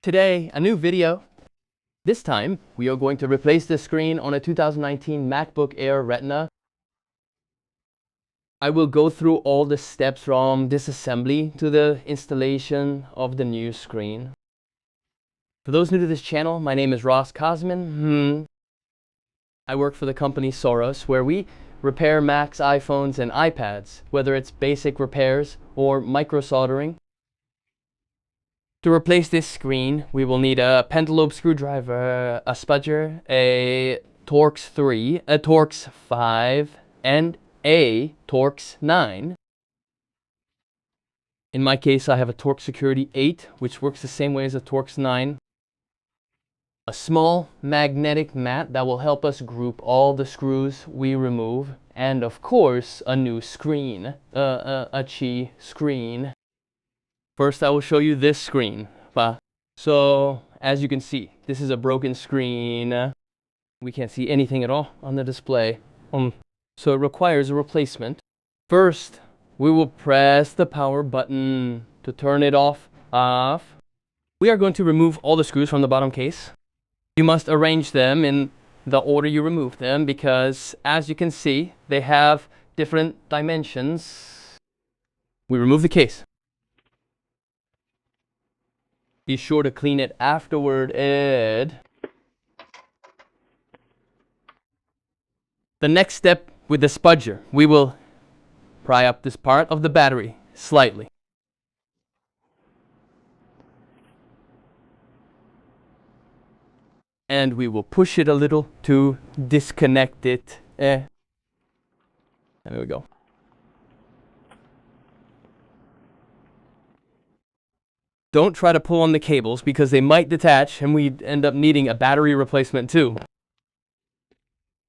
Today, a new video. This time, we are going to replace the screen on a 2019 MacBook Air Retina. I will go through all the steps from disassembly to the installation of the new screen. For those new to this channel, my name is Ross Cosman. I work for the company Soros, where we repair Macs, iPhones, and iPads, whether it's basic repairs or micro soldering. To replace this screen, we will need a pentalobe screwdriver, a spudger, a Torx 3, a Torx 5, and a Torx 9. In my case, I have a Torx Security 8, which works the same way as a Torx 9. A small magnetic mat that will help us group all the screws we remove, and of course, a new screen, a Qi screen. First, I will show you this screen. So, as you can see, this is a broken screen. We can't see anything at all on the display. So it requires a replacement. First, we will press the power button to turn it off. We are going to remove all the screws from the bottom case. You must arrange them in the order you remove them because, as you can see, they have different dimensions. We remove the case. Be sure to clean it afterward, Ed. The next step with the spudger, we will pry up this part of the battery slightly. And we will push it a little to disconnect it. There we go. Don't try to pull on the cables because they might detach and we'd end up needing a battery replacement too.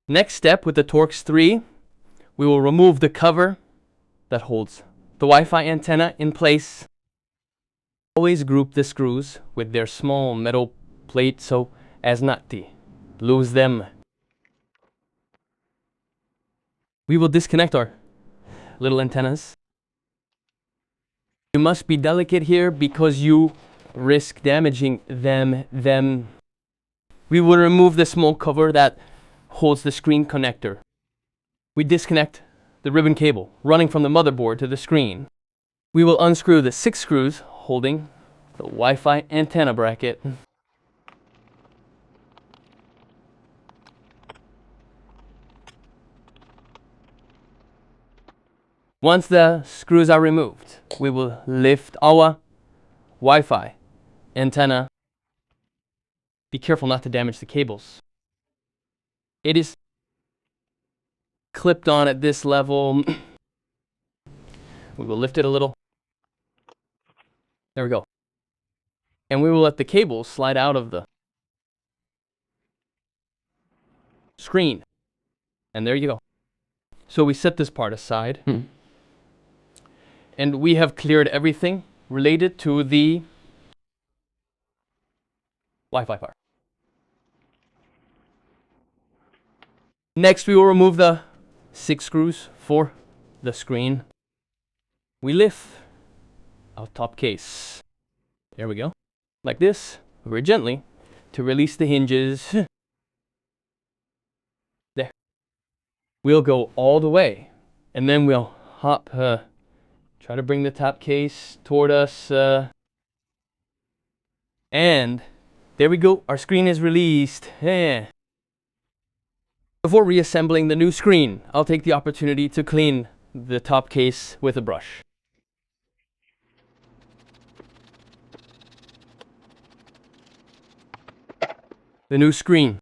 Next step with the Torx 3, we will remove the cover that holds the Wi-Fi antenna in place. Always group the screws with their small metal plate so as not to lose them. We will disconnect our little antennas. You must be delicate here because you risk damaging them. We will remove the small cover that holds the screen connector. We disconnect the ribbon cable running from the motherboard to the screen. We will unscrew the 6 screws holding the Wi-Fi antenna bracket. Once the screws are removed, we will lift our Wi-Fi antenna. Be careful not to damage the cables. It is clipped on at this level. We will lift it a little. There we go. And we will let the cables slide out of the screen. And there you go. So we set this part aside. And we have cleared everything related to the Wi-Fi part. Next, we will remove the 6 screws for the screen. We lift our top case. There we go. Like this, very gently, to release the hinges. There. We'll go all the way, and then we'll hop, try to bring the top case toward us. And there we go. Our screen is released. Before reassembling the new screen, I'll take the opportunity to clean the top case with a brush. The new screen.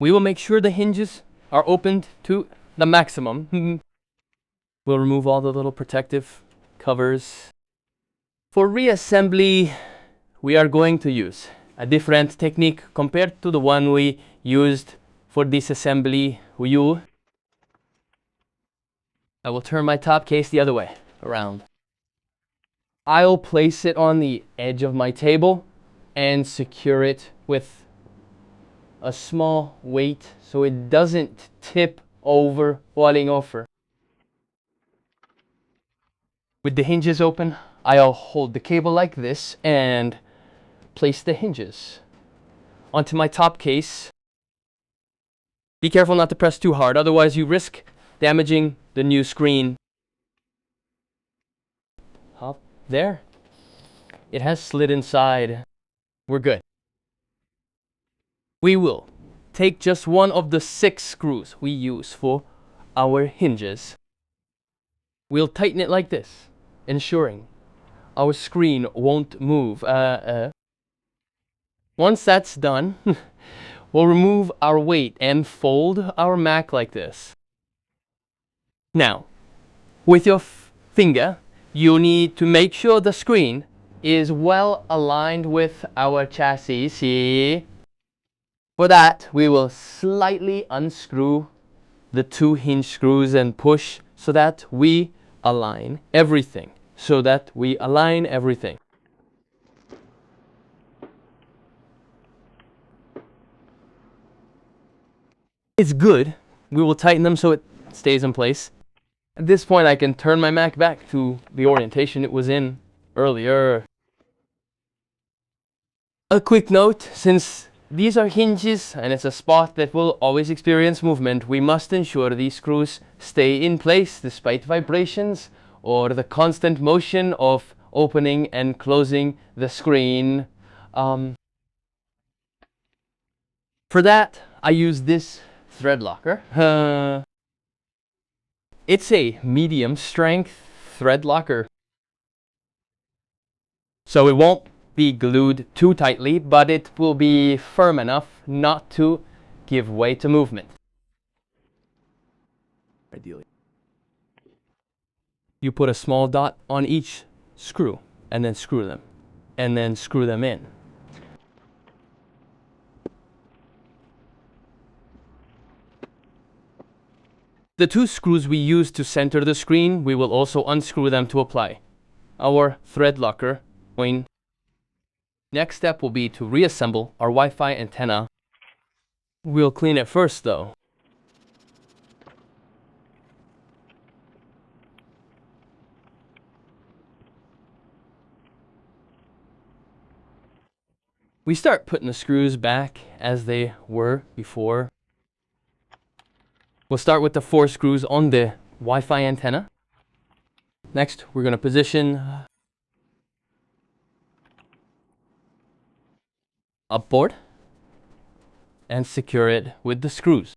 We will make sure the hinges are opened to the maximum. We'll remove all the little protective covers. For reassembly, we are going to use a different technique compared to the one we used for disassembly. I will turn my top case the other way around. I'll place it on the edge of my table and secure it with a small weight so it doesn't tip over falling over. With the hinges open, I'll hold the cable like this and place the hinges onto my top case. Be careful not to press too hard, otherwise you risk damaging the new screen. Up there. It has slid inside. We're good. We will take just one of the 6 screws we use for our hinges. We'll tighten it like this, ensuring our screen won't move. Once that's done, we'll remove our weight and fold our Mac like this. Now, with your finger, you need to make sure the screen is well aligned with our chassis. See? For that, we will slightly unscrew the 2 hinge screws and push so that we align everything. It's good. We will tighten them so it stays in place. At this point, I can turn my Mac back to the orientation it was in earlier. A quick note, since these are hinges and it's a spot that will always experience movement, we must ensure these screws stay in place despite vibrations or the constant motion of opening and closing the screen. For that, I use this thread locker. It's a medium strength thread locker, so it won't be glued too tightly, but it will be firm enough not to give way to movement. Ideally, you put a small dot on each screw and then screw them in. The 2 screws we use to center the screen, we will also unscrew them to apply our thread locker. Next step will be to reassemble our Wi-Fi antenna. We'll clean it first though. We start putting the screws back as they were before. We'll start with the 4 screws on the Wi-Fi antenna. Next, we're going to position a board and secure it with the screws.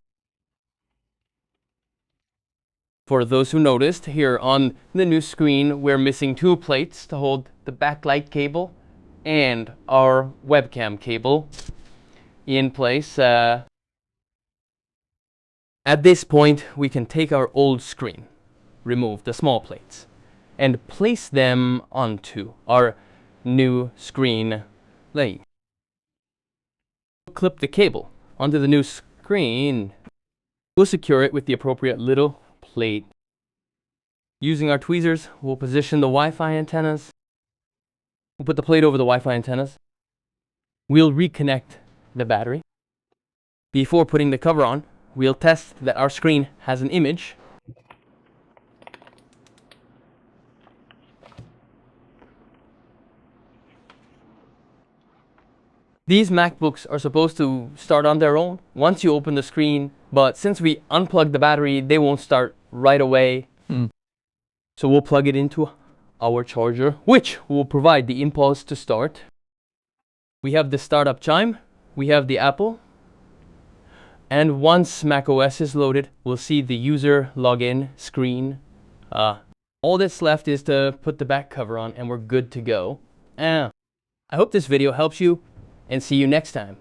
For those who noticed, here on the new screen, we're missing 2 plates to hold the backlight cable and our webcam cable in place. At this point, we can take our old screen, remove the small plates, and place them onto our new screen. Clip the cable onto the new screen. We'll secure it with the appropriate little plate. Using our tweezers, we'll position the Wi-Fi antennas. We'll put the plate over the Wi-Fi antennas. We'll reconnect the battery. Before putting the cover on, we'll test that our screen has an image. These MacBooks are supposed to start on their own once you open the screen, but since we unplug the battery, they won't start right away. So we'll plug it into our charger, which will provide the impulse to start. We have the startup chime, we have the Apple, and once macOS is loaded, we'll see the user login screen. All that's left is to put the back cover on and we're good to go. I hope this video helps you, and see you next time.